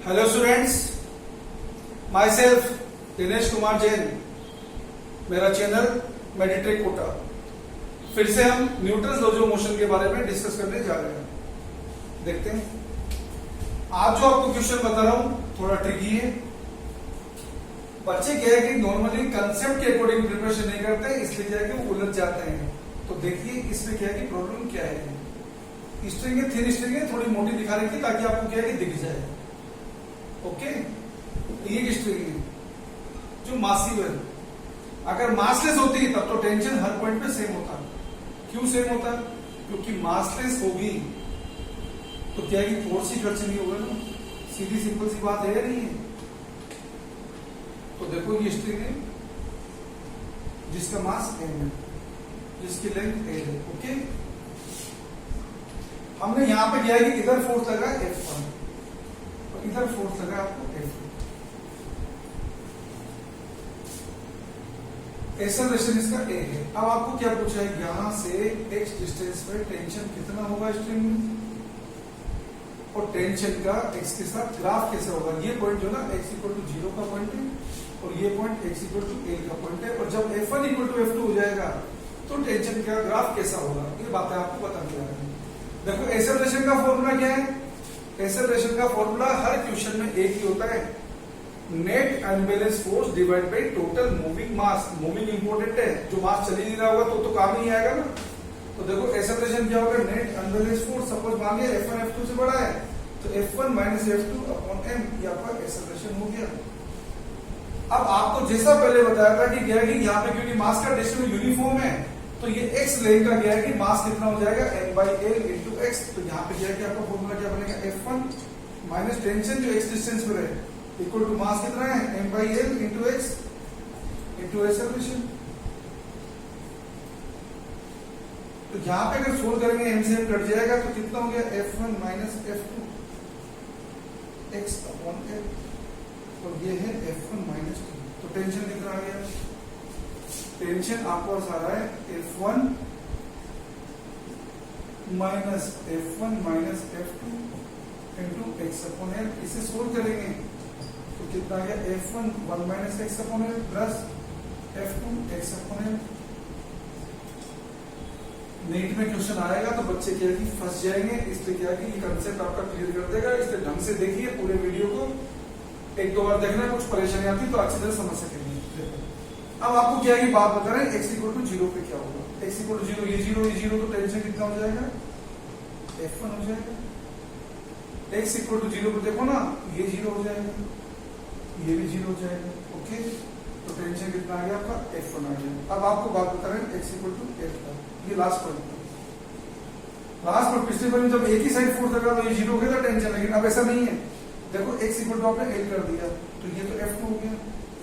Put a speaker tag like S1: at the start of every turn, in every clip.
S1: Hello students, my self Dinesh Kumar Jain, मेरा channel मेडिट्रिक Kota. फिर से हम न्यूटन्स लॉज ऑफ मोशन के बारे में डिस्कस करने जा रहे हैं। देखते हैं। आज जो आपको क्वेश्चन बता रहा हूं थोड़ा ट्रिकी है। बच्चे क्या है कि नॉर्मली कंसेप्ट के अकॉर्डिंग प्रिपरेशन नहीं करते, इसलिए क्या है कि वो उलझ जाते हैं। तो देखिए इसमें क्या है कि प्रॉब्लम क्या है। स्ट्रिंग है, थिन स्ट्रिंग है, थोड़ी मोटी दिखा रही थी ताकि आपको क्या है कि दिख जाए। ओके, ये स्ट्रिंग है जो मासिव है। अगर मासलेस होती तब तो टेंशन हर पॉइंट पे सेम होता। क्यों सेम होता? क्योंकि मासलेस होगी तो क्या है कि फोर्स ही खर्च नहीं होगा ना। सीधी सिंपल सी बात है या नहीं है? तो देखो ये स्ट्रिंग है जिसका मास m है, जिसकी लेंथ a है। ओके, हमने यहां पे किया है कि इधर फोर्स लगा F1 और इधर फोर्स लगा आपको F2। एक्सेलरेशन इसका a है। अब आपको क्या पूछा है, यहां से x डिस्टेंस पे टेंशन कितना होगा स्ट्रिंग में, और टेंशन का x के साथ ग्राफ कैसे होगा। ये पॉइंट जो ना x इक्वल टू 0 का पॉइंट है और ये point x equal to a का पॉइंट है। और जब F1 इक्वल टू F2 हो जाएगा तो टेंशन का ग्राफ कैसा होगा, ये बातें आपको बता दिया है। देखो एक्सेलरेशन का फॉर्मूला क्या है। एक्सेलरेशन का फॉर्मूला हर क्वेश्चन में एक ही होता है, net unbalance force divide by total moving mass. Moving important है, जो मास चल ही नहीं रहा होगा तो काम नहीं आएगा ना। तो देखो एक्सेलरेशन क्या होगा, नेट अनबैलेंस फोर्स। सपोज मान लिया F1 F2 से बड़ा है तो F1 minus F2 upon m, ये आपका एक्सेलरेशन हो गया। अब आपको जैसा पहले बताया था कि क्या है कि यहाँ पे क्योंकि मास का डिस्ट्रीब्यूशन यूनिफॉर्म है तो ये x लेंथ का क्या है कि मास कितना हो जाएगा m/l इंटू एक्स। तो यहाँ पे क्या है कि आपका फॉर्मूला क्या बनेगा, F1 माइनस टेंशन जो x डिस्टेंस पे रहे इक्वल टू मास कितना है m/l into x into acceleration. तो यहाँ पे अगर सोल्व करेंगे m से m कट जाएगा तो कितना हो गया F1 minus F2 x upon l, और ये है F1 माइनस 2। तो टेंशन कितना आ गया, टेंशन आपको आ रहा है F1 minus F1 minus F2 into x upon L. इसे सोल्व करेंगे तो कितना आ गया F1 1 minus x upon L plus F2 x upon L. NEET में क्वेश्चन आएगा तो बच्चे क्या है कि फंस जाएंगे, इसलिए क्या है कि ये कंसेप्ट आपका क्लियर कर देगा। इसलिए ढंग से देखिए पूरे वीडियो को, एक दो बार देखना, कुछ परेशानी आती तो अच्छी तरह समझ सकेंगे। अब आपको क्या है कि बात बता रहे हैं x इक्वल टू 0 पे क्या होगा। x इक्वल टू 0, ये 0 तो टेंशन कितना हो जाएगा F1 हो जाएगा। x इक्वल टू 0 पे देखो ना, ये 0 हो जाएगा, ये भी 0 हो जाएगा। ओके, तो टेंशन कितना आ गया आपका F1 आ गया। अब आपको बात बता रहे हैं x इक्वल टू F का, ये लास्ट पॉइंट। लास्ट पर पिछले बार में जब एक ही साइड फोर्स लगा तो ये 0 हो गया था टेंशन, लेकिन अब ऐसा नहीं है। देखो x इक्वल टू आपने l कर दिया तो ये तो F2 हो गया,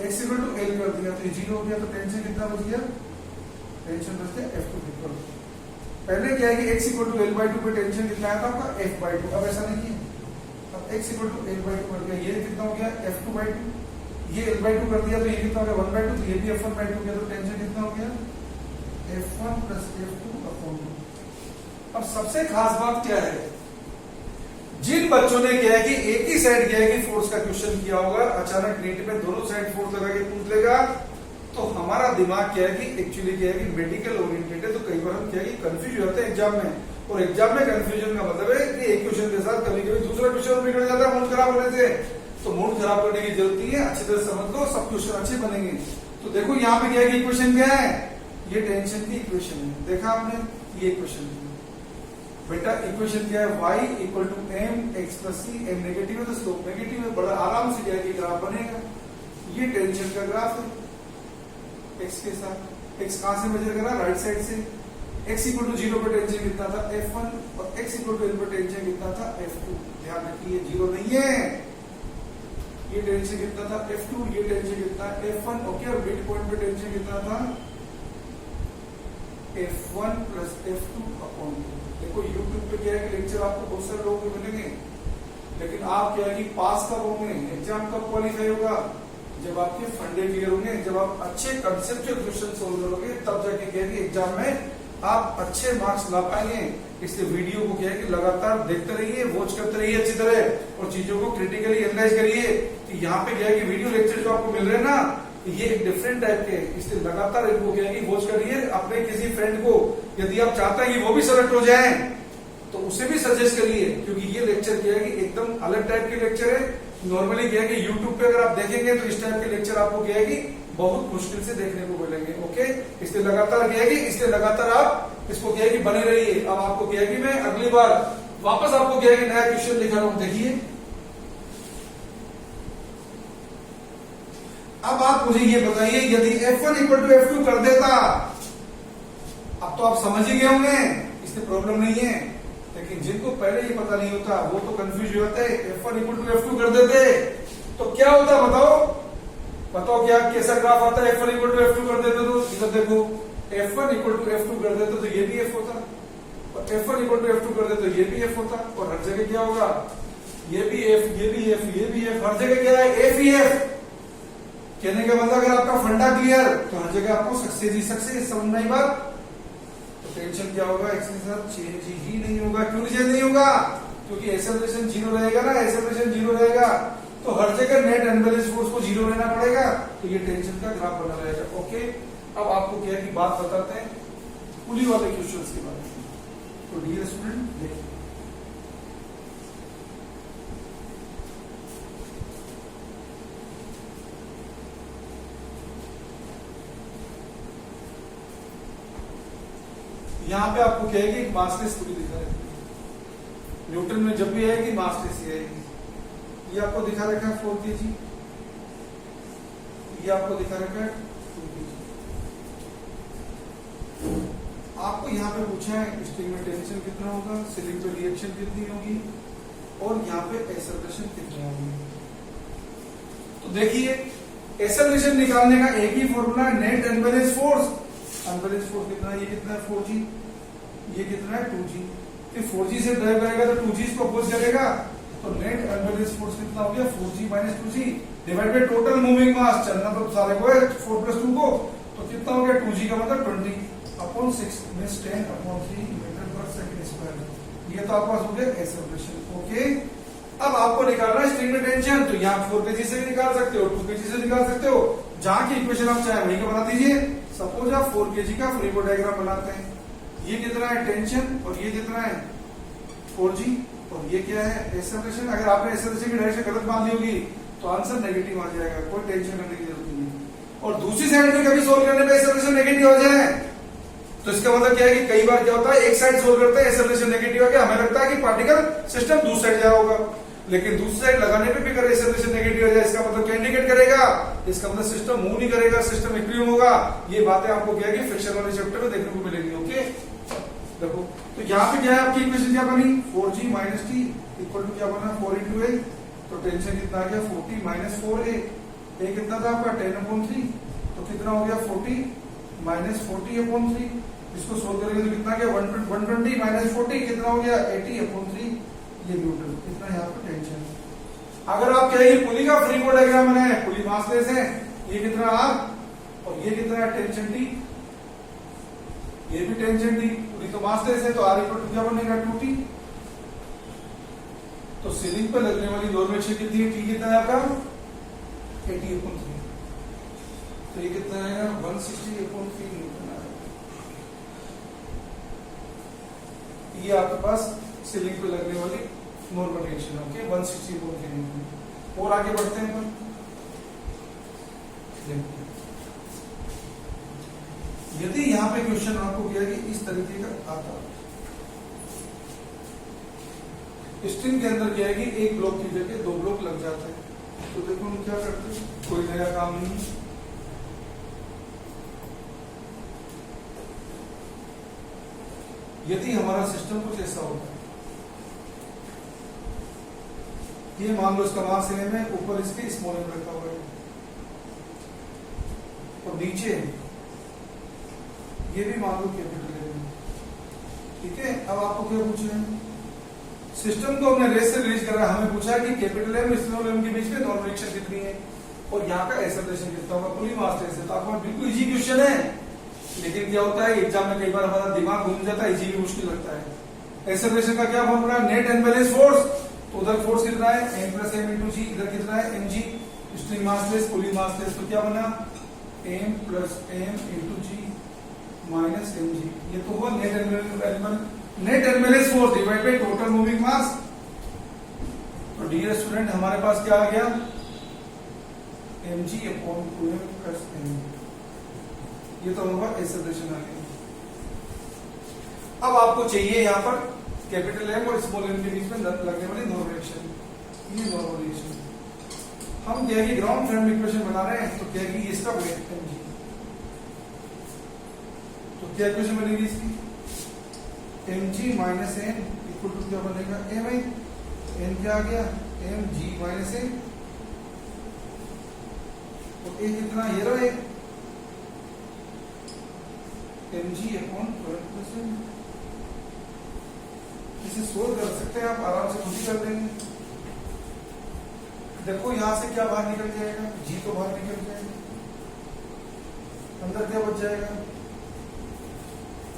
S1: x इक्वल टू l कर दिया तो ये 0 हो गया। तो टेंशन कितना बच गया, टेंशन बच गया F2 इक्वल। पहले क्या है कि x इक्वल टू l/2 पे टेंशन कितना आया था आपका F/2, अब ऐसा नहीं है। अब x इक्वल टू l/2 कर दिया, ये कितना हो गया F2/2, ये l/2 कर दिया तो ये कितना हो गया 1/2, तो ये भी F1/2 हो गया। तो टेंशन कितना हो गया F1 प्लस F2 अपॉन 2। अब सबसे खास बात क्या है, जिन बच्चों ने क्या है कि एक ही साइड क्या है कि फोर्स का क्वेश्चन किया होगा, अचानक नीट में दोनों साइड फोर्स लगा के पूछ लेगा तो हमारा दिमाग क्या है कि एक्चुअली क्या है कि मेडिकल ओरिएंटेड है। तो कई बार हम क्या है कि कंफ्यूज हो जाते हैं एग्जाम में, और एग्जाम में कंफ्यूजन का मतलब है कि एक क्वेश्चन के साथ कभी कभी दूसरा क्वेश्चन बिगड़ जाता है मूड खराब होने से। तो मूड खराब करने की जरूरत नहीं है, अच्छी तरह समझ लो, सब क्वेश्चन अच्छे बनेंगे। तो देखो यहाँ पे क्या है कि इक्वेशन क्या है, ये टेंशन की इक्वेशन है। देखा आपने, ये इक्वेशन है बेटा। इक्वेशन क्या है, y equal to m x plus c। m negative है तो स्लोप नेगेटिव है, बड़ा आराम से क्या है कि ग्राफ बनेगा। ये टेंशन का ग्राफ है x के साथ। x कहां से मेजर करा, राइट साइड से। x इक्वल टू 0 पर टेंशन कितना था F1 और x इक्वल टू l पर टेंशन कितना था F2। ध्यान रखिए 0 नहीं है, ये टेंशन कितना था F2, ये टेंशन कितना F1। ओके, और मिड पॉइंट पे टेंशन कितना था F1 प्लस F2 अपॉन 2। देखो YouTube पे क्या है कि लेक्चर आपको बहुत सारे लोगों को मिलेंगे, लेकिन आप क्या है कि पास कब होंगे, एग्जाम कब क्वालिफाई होगा, जब आपके फंडे क्लियर होंगे, जब आप अच्छे कंसेप्चुअल क्वेश्चन सोल्व करोगे, तब जाके क्या है कि एग्जाम में आप अच्छे मार्क्स ला पाएंगे। इसलिए वीडियो को क्या है कि लगातार देखते रहिए, वॉच करते रहिए अच्छी तरह, और चीजों को क्रिटिकली एनालाइज करिए कि यहाँ पे क्या है कि वीडियो लेक्चर जो आपको मिल रहे हैं ना, ये एक डिफरेंट टाइप के, इसलिए लगातार इनको क्या है कि वॉच करिए। अपने किसी फ्रेंड को यदि आप चाहते हैं कि वो भी सेलेक्ट हो जाए तो उसे भी सजेस्ट करिए, क्योंकि ये लेक्चर क्या है कि एकदम अलग टाइप के लेक्चर है। नॉर्मली क्या है कि यूट्यूब पे अगर आप देखेंगे तो इस टाइप के लेक्चर आपको क्या है कि बहुत मुश्किल से देखने को मिलेंगे। ओके, इसलिए लगातार क्या है कि इसलिए लगातार आप इसको क्या है कि बने रहिए। अब आपको क्या है कि मैं अगली बार वापस आपको क्या है कि नया क्वेश्चन लिखा रहा हूं, देखिए। अब आप मुझे ये बताइए, यदि F1 इक्वल टू F2 कर देता, अब तो आप समझ ही गए होंगे, इससे प्रॉब्लम नहीं है। लेकिन जिनको पहले ये पता नहीं होता वो तो कंफ्यूज हो जाते हैं। F1 इक्वल टू F2 कर देते तो क्या होता, बताओ क्या कैसा ग्राफ आता है। F1 इक्वल टू F2 कर देते तो इधर देखो, F1 इक्वल टू F2 कर देते तो ये भी F होता, और F1 इक्वल टू F2 कर देते तो ये भी F होता, और हर जगह क्या होगा, ये भी F, ये भी F, ये भी F, हर जगह क्या है, F ही F। कहने का मतलब अगर आपका फंडा क्लियर तो हर जगह आपको सक्सेस ही सक्सेस, समझना ही बात। तो टेंशन क्या होगा, इसके साथ चेंज ही नहीं होगा। क्यों चेंज नहीं होगा, क्योंकि एक्सेलरेशन जीरो रहेगा ना, एक्सेलरेशन जीरो रहेगा तो हर जगह नेट अनबैलेंस फोर्स को जीरो लेना पड़ेगा, तो ये टेंशन का ग्राफ बना रहेगा। ओके, अब आपको क्या की बात बताते हैं पुली वाले क्वेश्चंस के बारे में। तो डियर स्टूडेंट देखिए, यहां पे आपको क्या है कि मास पुली दिखा है। न्यूटन में जब भी आएगी मास ही आएगी। ये आपको दिखा रखा है 4 kg, ये आपको दिखा रखा है 2 kg। आपको यहाँ पे पूछा है स्ट्रिंग में टेंशन कितना होगा, सीलिंग पे रिएक्शन कितनी होगी, और यहाँ पे एक्सेलरेशन कितनी होगी। तो देखिए, एक्सेलरेशन निकालने का एक ही फॉर्मूला है, net unbalance force. Unbalance force कितना है, ये कितना है 4g, ये कितना है 2g। फिर 4g से ड्राइव करेगा तो 2g इसको अपोज करेगा, तो नेट अनबैलेंस फोर्स कितना हो गया 4g minus 2g divide by total moving mass. चलना तो सारे को है 4 + 2 को, तो कितना हो गया 2g का मतलब 20/6 मींस 10/3 मीटर/सेकंड²। ये तो आपके पास हो गया एक्सेलरेशन। ओके, अब आपको निकालना है स्ट्रिंग में टेंशन, तो यहाँ 4 kg से भी निकाल सकते हो, 2 kg से निकाल सकते हो, जहां की इक्वेशन आप चाहे वही का बना दीजिए। सपोज आप 4 kg का फ्री बॉडी डायग्राम बनाते हैं, ये कितना है टेंशन और ये कितना है 4g, और ये क्या है एक्सेलरेशन। अगर आपने एक्सेलरेशन की डायरेक्शन गलत मान ली होगी तो आंसर नेगेटिव आ जाएगा, कोई टेंशन करने की जरूरत नहीं। और दूसरी साइड में कभी सोल्व करने पे एक्सेलरेशन नेगेटिव हो जाए तो इसका मतलब क्या है कि कई बार क्या होता है, एक साइड सोल्व करते हैं एक्सेलरेशन नेगेटिव आ गया, हमें लगता है कि पार्टिकल सिस्टम दूसरी साइड जा होगा, लेकिन दूसरी साइड लगाने पे भी अगर एक्सेलरेशन नेगेटिव हो जाए इसका मतलब क्या इंडिकेट करेगा, इसका मतलब सिस्टम मूव नहीं करेगा, सिस्टम इक्विलिब्रियम होगा। ये बातें आपको क्या है कि फ्रिक्शन वाले चैप्टर में देखने को मिलेगी। ओके, देखो तो यहाँ पे क्या है आपकी इक्वेशन क्या बनी, 4g minus t equal to क्या बना 4 × a। तो टेंशन कितना आ गया 40 माइनस 4a, a कितना था आपका 10/3, तो कितना हो गया 40 माइनस 40/3। इसको सोल्व करेंगे तो कितना गया 120 माइनस 40 कितना हो गया 80/3। ये न्यूटन कितना यहाँ पे टेंशन। अगर आप कहेंगे पुली का फ्री बॉडी डायग्राम बनाए, पुली मासलेस है, ये कितना R और ये कितना है टेंशन T, ये भी टेंशन T, पुली तो मासलेस है तो R इक्वल टू क्या बनेगा 2T। तो सीलिंग पे लगने वाली नॉर्मल शेप कितनी है, T कितना है आपका 80/3, तो ये कितना है 160/3 न्यूटन आएगा। ये आपके पास सीलिंग पे लगने वाली नॉर्मल टेंशन। Okay, 160/3 Newton. और आगे बढ़ते हैं अपन, यदि यहाँ पे क्वेश्चन आपको किया कि इस तरीके का आता, स्ट्रिंग के अंदर क्या है कि एक ब्लॉक की जगह 2 ब्लॉक लग जाते हैं, तो देखो हम क्या करते हैं, कोई नया काम नहीं। यदि हमारा सिस्टम कुछ ऐसा होता है, ये मान लो इसका मास एम है, ऊपर इसके स्मॉल एम रखा हुआ है और नीचे ये भी मान लो कैपिटल एम है। ठीक है, अब आपको क्या पूछना है, सिस्टम को हमने रेस से रिलीज करा, हमें पूछा कि कैपिटल एम स्मॉल एम के बीच में नॉर्मल रिएक्शन कितनी है और यहाँ का एक्सेलरेशन कितना होगा, पुली मास टेंस है। तो आपका बिल्कुल इजी क्वेश्चन है, लेकिन क्या होता है एग्जाम में कई बार हमारा दिमाग घूम जाता है, इजी भी मुश्किल लगता है। एक्सेलरेशन का क्या फॉर्मूला, नेट एनवेलेस फोर्स, तो उधर फोर्स कितना है m plus m into g, इधर कितना है mg, string massless pulling massless, तो क्या बना m plus m into g minus mg, ये तो हुआ net unbalance force divide by total moving mass. तो डियर स्टूडेंट हमारे पास क्या आ गया mg upon 2m plus m, ये तो होगा एक्सेलरेशन आ गया। अब आपको चाहिए यहाँ पर कैपिटल एम और स्मॉल एम के बीच में लगने वाली नॉर्मल रिएक्शन, ये नॉर्मल रिएक्शन। हम क्या है ग्राउंड फ्रेम इक्वेशन बना रहे हैं, तो क्या है इसका वेट mg, तो क्या इक्वेशन बनेगी इसकी mg minus N equal to क्या बनेगा एम एन क्या आ गया mg माइनस एन, तो ए कितना ये रहा है mg अपॉन 12%। इसे सोल्व कर सकते हैं आप आराम से, खुद ही कर देंगे। देखो यहां से क्या बाहर निकल जाएगा, g तो बाहर निकल जाएगा, अंदर क्या बच जाएगा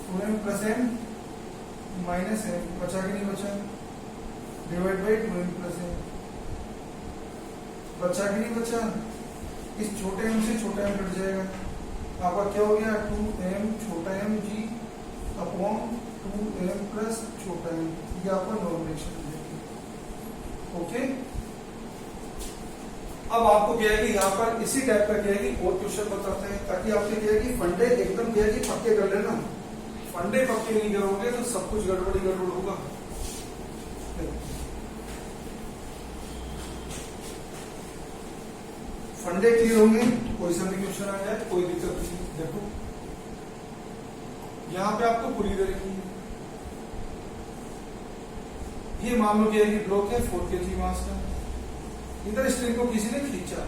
S1: 2m plus m minus m, बचा कि नहीं बचा, divide by 2m plus m, बचा कि नहीं बचा, इस छोटे m से छोटा m कट जाएगा, आपका क्या हो गया 2m छोटा m g upon 2m plus छोटा m, ये आपका नॉर्मल रिएक्शन है। ओके, अब आपको क्या है कि यहाँ पर इसी टाइप का क्या है कि और क्वेश्चन बताते हैं, ताकि आपके क्या है कि फंडे एकदम क्या है कि पक्के कर लेना, फंडे पक्के नहीं करोगे तो सब कुछ गड़बड़ होगा। फंडे क्लियर होंगे तो कोई सा भी क्वेश्चन आ जाए कोई दिक्कत नहीं। देखो यहां पे आपको पूरी करेंगे, ये मान लो कि ब्लॉक है 4 kg मास का, इधर स्ट्रिंग को किसी ने खींचा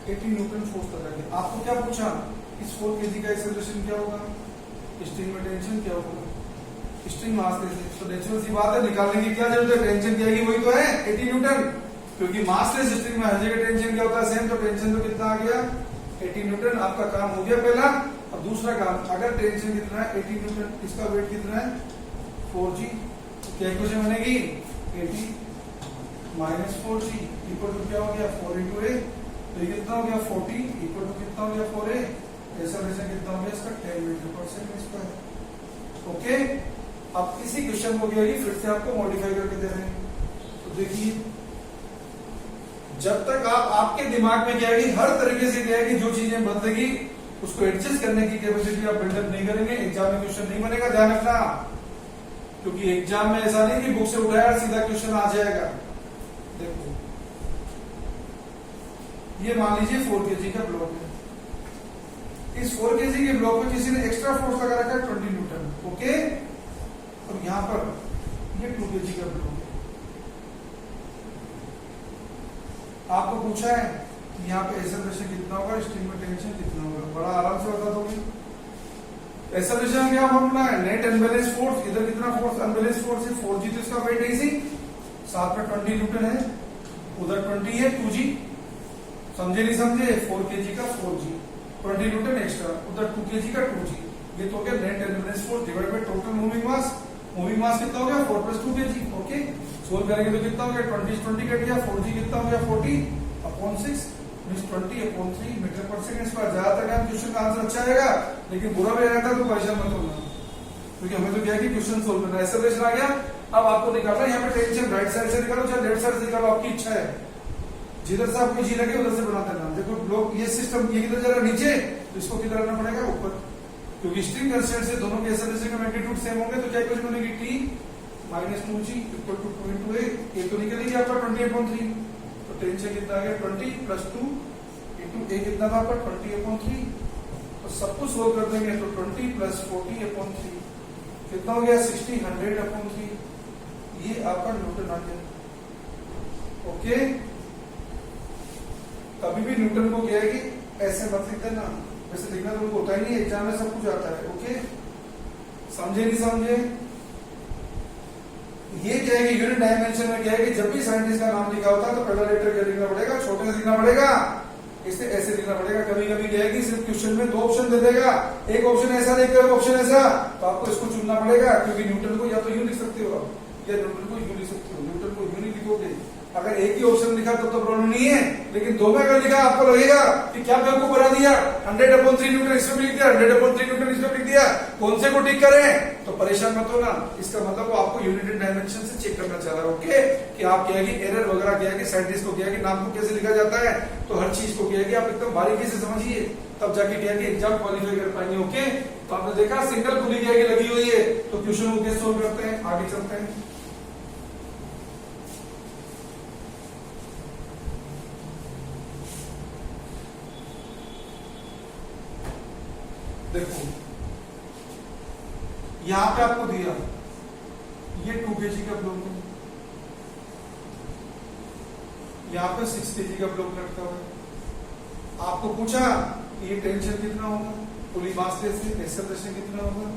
S1: 18 न्यूटन फोर्स लगा के, आपको क्या पूछा इस 4 kg का एक्सेलरेशन क्या होगा, स्ट्रिंग में टेंशन क्या होगा, स्ट्रिंग मास लेस, तो नेचुरल सी बात है निकालने की क्या जरूरत है, टेंशन क्या है वही तो है 80 न्यूटन, क्योंकि मासलेस स्ट्रिंग में हर जगह टेंशन क्या होता है सेम, तो टेंशन तो कितना आ गया 80 न्यूटन, आपका काम हो गया पहला। अब दूसरा काम, अगर टेंशन कितना है 80 न्यूटन, इसका वेट कितना है 4g, तो क्या इक्वेशन बनेगी 80 माइनस 4g इक्वल टू क्या हो गया 4 इंटू ए, तो ये कितना हो गया 40 इक्वल टू कितना हो गया 4a, एक्सेलरेशन कितना हो गया इसका 10 मीटर पर सेकंड स्क्वायर। ओके, अब इसी क्वेश्चन को क्या है फिर से आपको मॉडिफाई करके दे रहे हैं, तो देखिए जब तक आपके दिमाग में क्या है कि हर तरीके से क्या है कि जो चीजें बदलेगी उसको एडजस्ट करने की कैपेसिटी आप बिल्डअप नहीं करेंगे, एग्जाम में क्वेश्चन नहीं बनेगा, ध्यान रखना, क्योंकि एग्जाम में ऐसा नहीं कि बुक से उठाया सीधा क्वेश्चन आ जाएगा। देखो ये मान लीजिए 4 kg का ब्लॉक है, इस 4 kg के ब्लॉक में किसी ने एक्स्ट्रा फोर्स लगा रखा है 20 न्यूटन। ओके, और यहां पर ये 2 kg का ब्लॉक है, आपको पूछा है कि यहाँ पे एक्सेलरेशन कितना होगा, स्ट्रिंग में टेंशन कितना होगा, बड़ा आराम से बता दोगे। एक्सेलरेशन क्या फॉर्मूला है, नेट अनबैलेंस फोर्स, इधर कितना फोर्स अनबैलेंस फोर्स है 4g, तो इसका वेट इजी, साथ में 20 न्यूटन है, उधर 20 है 2g, समझे नहीं समझे, 4 kg का 4g 20 न्यूटन एक्स्ट्रा, उधर 2 kg का 2g, ये तो क्या net unbalance force divide by total moving mass, moving mass कितना हो गया 4 प्लस 2 kg। ओके, सोल्व करेंगे तो कितना हो गया 20 कट गया, 4g कितना हो गया 40 अपॉन 6 मींस 20 अपॉन 3 मीटर पर सेकंड स्क्वायर। ज्यादातर टाइम क्वेश्चन का आंसर अच्छा आएगा, लेकिन बुरा भी आएगा तो परेशान मत होना, क्योंकि हमें तो क्या है कि क्वेश्चन सोल्व करना है। एक्सेलरेशन आ गया, अब आपको निकालना है यहाँ पे टेंशन, राइट साइड से निकालो चाहे लेफ्ट साइड से निकालो, आपकी इच्छा है, जिधर से आपको जी लगे उधर से बना देना। देखो ब्लॉक ये सिस्टम ये किधर जा रहा है नीचे, तो इसको किधर रखना पड़ेगा ऊपर, क्योंकि स्ट्रिंग कंस्टेंट से दोनों के एक्सेलरेशन का मैग्नीट्यूड सेम होंगे, तो क्या इक्वेशन बनेगी t minus 2g equal to 2 into a, ये तो निकलेगी आपका 20 अपॉन 3, तो टेंशन कितना आ गया 20 प्लस 2 इंटू ए कितना था आपका 20 अपॉन 3, तो सब कुछ सोल्व कर देंगे तो 20 प्लस 40 अपॉन 3 कितना हो गया 60 100 अपॉन 3, ये आपका न्यूटन आ गया। ओके, कभी भी न्यूटन को क्या है कि ऐसे मत लिख देना, वैसे लिखना तो उनको होता ही नहीं, एग्जाम में सब कुछ आता है। ओके, समझे नहीं समझे, ये क्या है कि यूनिट डायमेंशन में क्या है कि जब भी साइंटिस्ट का नाम लिखा होता है तो पहला लेटर क्या लिखना पड़ेगा, छोटे से लिखना पड़ेगा, इसे ऐसे लिखना पड़ेगा। कभी कभी क्या है कि सिर्फ क्वेश्चन में दो ऑप्शन दे देगा, एक ऑप्शन ऐसा देगा, एक ऑप्शन ऐसा, तो आपको इसको चुनना पड़ेगा, क्योंकि न्यूटन को या तो यूं लिख सकते हो आप, या न्यूटन को यूं लिख सकते हो। न्यूटन को यूं नहीं लिखोगे, अगर एक ही ऑप्शन लिखा तब तो प्रॉब्लम नहीं है, लेकिन दो में अगर लिखा आपको लगेगा कि क्या बेवकूफ बना दिया, 100/3 न्यूटन इसमें लिख दिया, 100/3 न्यूटन इसमें लिख दिया, कौन से को टिक करें, तो परेशान मत होना। इसका मतलब वो आपको यूनिट एंड डायमेंशन से चेक करना चाह रहा है, ओके, कि आप क्या है कि एरर वगैरह क्या है कि साइंटिस्ट को क्या है कि नाम को कैसे लिखा जाता है, तो हर चीज को क्या है कि आप एकदम बारीकी से समझिए, तब जाके क्या है कि एग्जाम क्वालिफाई कर पाएंगे, ओके। तो आपने देखा सिंगल पुली क्या है कि लगी हुई है, तो क्वेश्चन को कैसे सोल्व करते हैं, आगे चलते हैं। देखो यहां पे आपको दिया ये 2 kg का ब्लॉक है, यहां पे 6 kg का ब्लॉक रखा हुआ है। आपको पूछा ये टेंशन कितना होगा, पुली मास से एक्सेलरेशन कितना होगा,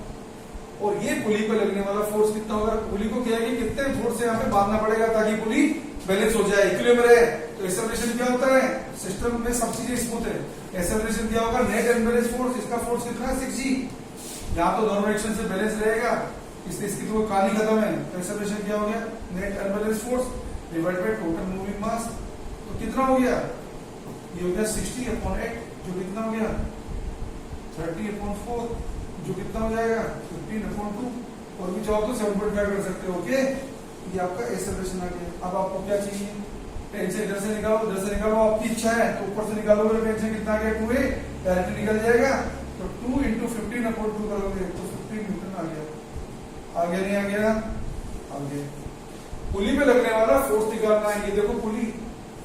S1: और ये पुली पे लगने वाला फोर्स कितना होगा। पुली को क्या है कि कितने फोर्स से यहाँ पे बांधना पड़ेगा ताकि पुली बैलेंस हो जाए, इक्विलिब्रियम रहे। तो एक्सेलरेशन क्या होता है, सिस्टम में सब चीजें स्मूथ है। एक्सेलरेशन क्या होगा, नेट अनबैलेंस फोर्स, इसका फोर्स कितना है 6g, यहाँ तो दोनों डायरेक्शन से बैलेंस रहेगा, इसलिए इसकी तो कहानी खत्म है। तो एक्सेलरेशन क्या हो गया, net unbalance force divide by total moving mass, तो कितना हो गया, ये हो गया 60/8, जो कितना हो गया 30/4, जो कितना हो जाएगा 15/2, और भी चाहो तो 7.5 कर सकते हो, ओके। ये आपका एक्सेलरेशन आ गया। अब आपको क्या चाहिए, टेंशन इधर से निकालो, उधर से निकालो, आपकी इच्छा है तो ऊपर से निकालोगे, टेंशन कितना आ गया 2a, डायरेक्ट निकल जाएगा, तो 2 × 15/2 करोगे तो 15 न्यूटन आ गया। आ गया नहीं आ गया, आ गया। पुली पे लगने वाला फोर्स निकालना है, ये देखो पुली,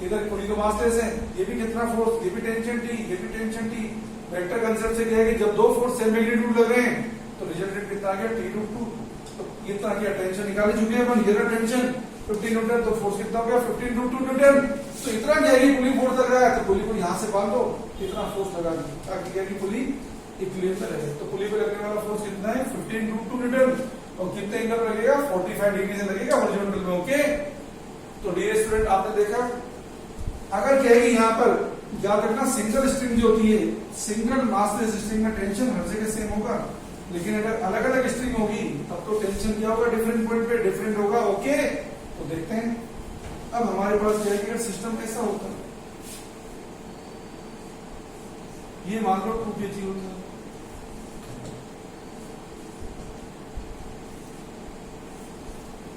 S1: इधर पुली तो मास है, ये भी कितना फोर्स, ये भी टेंशन T, ये भी टेंशन T। वेक्टर कंसेप्ट से क्या है कि जब दो फोर्स सेम मैग्नीट्यूड लग रहे हैं तो रिजल्टेंट कितना आ गया T√2, तो कितना क्या टेंशन निकाल चुके हैं अपन, ये टेंशन 15 न्यूटन, तो फोर्स कितना हो गया 15√2 न्यूटन। तो इतना क्या है कि पुली फोर्स लग रहा है, तो पुली को यहाँ से बांधो, इतना फोर्स लगा दी ताकि क्या है कि पुली इक्विलिब्रियम पे रहे। तो पुली पे लगने वाला फोर्स कितना है 15√2 न्यूटन, और कितने एंगल लगेगा 45 डिग्री से लगेगा हॉरिजॉन्टल में, ओके। तो डियर स्टूडेंट आपने देखा, अगर क्या है कि यहाँ पर याद रखना सिंगल स्ट्रिंग जो होती है, सिंगल मासलेस स्ट्रिंग में टेंशन हर जगह सेम होगा, लेकिन अगर अलग अलग स्ट्रिंग होगी तब तो टेंशन क्या होगा, डिफरेंट पॉइंट पे डिफरेंट होगा, ओके। तो देखते हैं अब हमारे पास क्या है कि सिस्टम कैसा होता है, ये मान लो 2 kg होता है,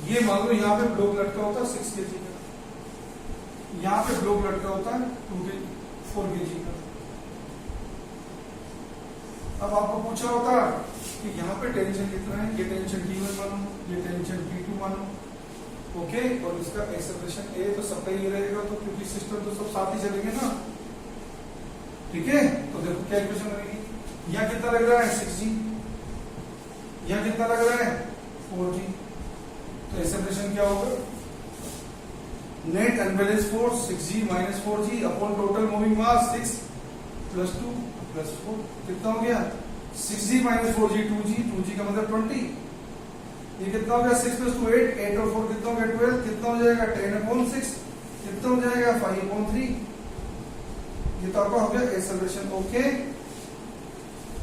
S1: ये मान लो यहाँ पे ब्लॉक लटका होता है 6 kg का, यहाँ पे ब्लॉक लटका होता है 4 kg का। अब आपको पूछा होता कि यहाँ पे टेंशन कितना है, ये टेंशन T1 मानो, ये टेंशन T2 मानो, ओके, और इसका एक्सेलरेशन A तो सबका ही रहेगा, तो क्योंकि सिस्टम तो सब साथ ही चलेंगे ना, ठीक है। तो देखो क्या इक्वेशन बनेगी, यहाँ कितना लग रहा है 6g, यहाँ कितना लग रहा है 4g, तो एक्सेलरेशन क्या होगा, net unbalance force 6g - 4g upon total moving mass 6 + 2 + 4, कितना हो गया 6g - 4g 2g, 2g का मतलब 20, ये कितना हो गया 6 + 2 8, 8 और 4 कितना हो गया 12, कितना हो जाएगा 10/6, कितना हो जाएगा 5/3, ये तो आपका हो गया एक्सेलरेशन, ओके।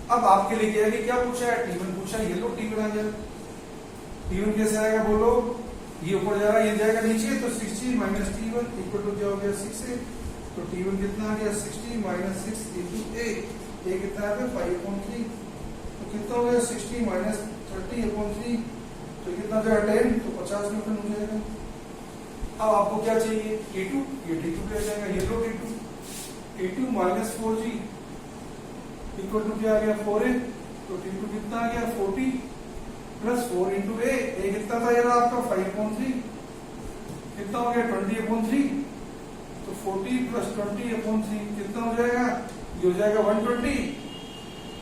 S1: अब आपके लिए क्या है कि क्या पूछा है, T1 पूछा है, ये लो T1 आ गया। T1 कैसे आएगा बोलो, ये ऊपर जा रहा है, ये जाएगा नीचे, तो 6g - T1 = क्या हो गया 6a, तो T1 कितना आ गया 60 - 6 × a, ये कितना है 5/3, तो कितना हो गया 60 - 30/3, तो कितना जाएगा 10, तो 50 न्यूटन हो जाएगा। अब आपको क्या चाहिए T2, ये T2 ले जाएगा, ये लो T2 - 4g = क्या आ गया 4a, तो T2 कितना आ गया 40 + 4 × a, a कितना था यार आपका 5/3, कितना हो गया 20/3, तो 40 + 20/3 कितना हो जाएगा, ये हो जाएगा 120,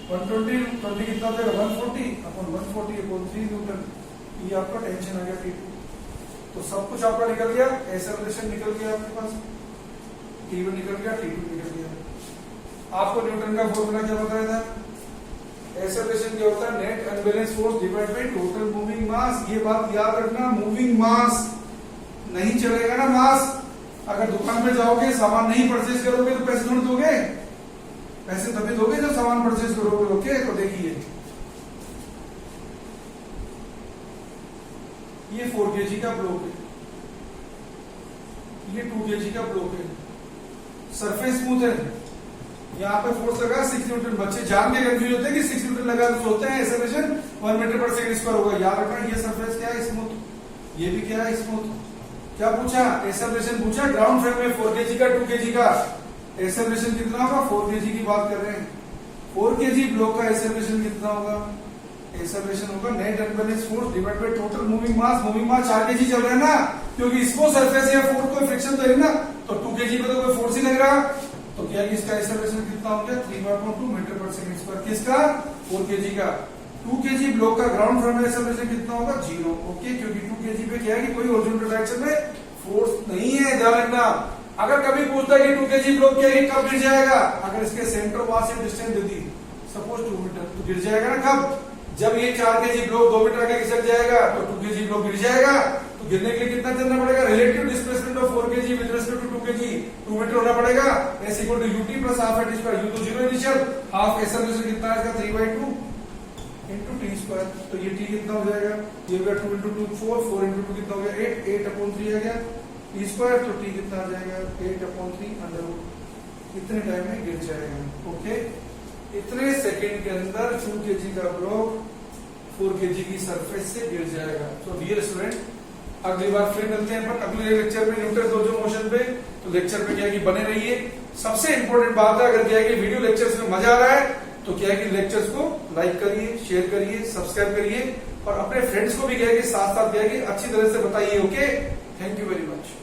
S1: 20 कितना हो जाएगा 140/140/3 न्यूटन। ये आपका टेंशन आ गया T2। तो सब कुछ आपका निकल गया, एक्सेलरेशन निकल गया आपके पास, T1 निकल गया, T2 निकल गया। आपको न्यूटन का फॉर्मूला क्या बताया था, एक्सेलरेशन क्या होता है, net unbalance force divide by total moving mass. ये बात याद रखना, मूविंग मास नहीं चलेगा ना, मास अगर दुकान में जाओगे सामान नहीं परचेज करोगे तो पैसे थोड़ी दोगे, पैसे तभी दोगे जब सामान परचेज करोगे। ओके, तो देखिए ये 4 kg का ब्लॉक है, ये 2 kg का ब्लॉक है, सरफेस स्मूथ है, यहाँ पे फोर्स लगा 6 न्यूटन। बच्चे जान के कंफ्यूज होते हैं कि 6 न्यूटन लगा तो सोचते हैं एक्सेलरेशन 1 मीटर पर सेकंड स्क्वायर होगा। याद रखना ये सरफेस क्या है, स्मूथ, ये भी क्या है, स्मूथ। क्या पूछा, एक्सेलरेशन पूछा। ग्राउंड फ्रेम में 4 kg का 2 kg का एक्सेलरेशन कितना होगा, 4 kg की बात कर रहे हैं। 4 kg ब्लॉक का एक्सेलरेशन कितना होगा, एक्सेलरेशन होगा net unbalance force divide by total moving mass. Moving mass 4 kg चल रहा है ना, क्योंकि इसको सरफेस या फोर्स कोई फ्रिक्शन तो है ना, तो 2 kg पे तो कोई फोर्स ही लग रहा। तो क्या इसका एक्सेलरेशन कितना हो गया, 3/2 मीटर पर सेकंड स्क्वायर। किसका, 4 kg का। 2 kg ब्लॉक का ग्राउंड फ्रेम में एक्सेलरेशन कितना होगा, 0। ओके, क्योंकि 2 kg पे क्या है कि कोई हॉरिजॉन्टल डायरेक्शन में फोर्स नहीं है, ध्यान रखना। अगर कभी पूछता है कि 2 kg ब्लॉक क्या है, कब गिर जाएगा, अगर इसके सेंटर वहां से डिस्टेंस दे दी सपोज 2 मीटर, तो गिर जाएगा ना कब, जब ये 4 kg ब्लॉक 2 मीटर आगे खिसक जाएगा तो 2 kg ब्लॉक गिर जाएगा। तो गिरने के लिए कितना चलना पड़ेगा, relative displacement of 4 kg with respect to 2 kg 2 metre होना पड़ेगा। S equal to u t plus half at square, u तो 0 इनिशियल, हाफ एक्सेलरेशन कितना है इसका 3/2 इंटू टी स्क्वायर। तो ये टी कितना हो जाएगा, ये हो गया 2 इंटू 2 4, 4 इंटू 2 कितना हो गया 8, 8/3 आ गया टी स्क्वायर। तो टी कितना आ जाएगा 8/3 अंडर रूट, इतने टाइम में गिर जाएगा। ओके, इतने सेकंड के अंदर 2 kg का ब्लॉक 4 kg की सरफेस से गिर जाएगा। तो डियर स्टूडेंट, अगली बार फिर मिलते हैं पर अगले लेक्चर में न्यूटन डोजो मोशन पे। तो लेक्चर पे क्या है कि बने रहिए। सबसे इंपॉर्टेंट बात है, अगर क्या है कि वीडियो लेक्चर्स में मजा आ रहा है तो क्या है कि लेक्चर्स को लाइक करिए, शेयर करिए, सब्सक्राइब करिए और अपने फ्रेंड्स को भी क्या है कि साथ साथ क्या है कि अच्छी तरह से बताइए। Okay, thank you very much.